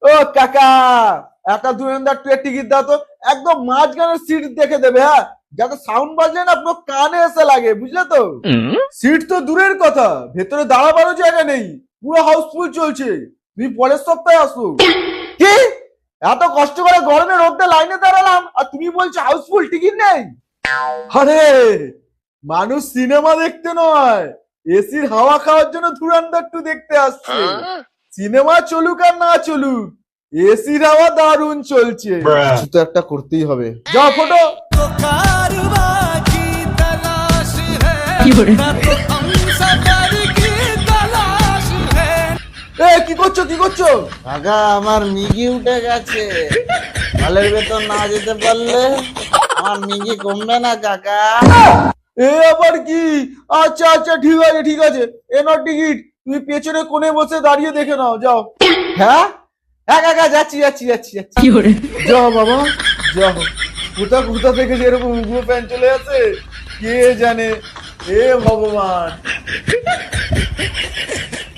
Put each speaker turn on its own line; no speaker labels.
ও কাকা, একটা ধুরন্ধর ট্রেনের টিকিট দাও তো। একদম মাঝখানে সিট দেখে দেবে, হ্যাঁ, যাতে সাউন্ড বাজলে না পুরো কানে এসে লাগে, বুঝলে তো? সিট তো দূরের কথা, ভেতরে দাঁড়াবারও জায়গা নেই, পুরো হাউসফুল চলছে। তুমি পরের সপ্তাহে আসো। কি? এত কষ্ট করে গরমে রোদে লাইনে দাঁড়ালাম আর তুমি বলছো হাউসফুল, টিকিট নেই? আরে, মানুষ সিনেমা দেখতে নয়, এসির হাওয়া খাওয়ার জন্য ধুরন্ধর টু দেখতে আসছে। সিনেমা চলুক আর না চলুক, এসির হাওয়া দারুণ চলছে। কিছু তো একটা করতেই হবে। যাও ফটো। কি করছো, কি করছো?
কাকা আমার মিগি উঠে গেছে, মালের বেতন না যেতে পারলে আমার মিগি কমবে না কাকা।
এ আবার কি? আচ্ছা আচ্ছা, ঠিক আছে ঠিক আছে, এ নাও টিকিট। তুমি পেছনে কোণে বসে দাঁড়িয়ে দেখে নাও, যাও। হ্যাঁ হ্যাঁ কাকা, যাচ্ছি যাচ্ছি যাচ্ছি যাচ্ছি। যাও বাবা, যাও। কোথা কোথা থেকে যে এরকম উগ্র প্যান্ট চলে আসে কে জানে। এ ভগবান।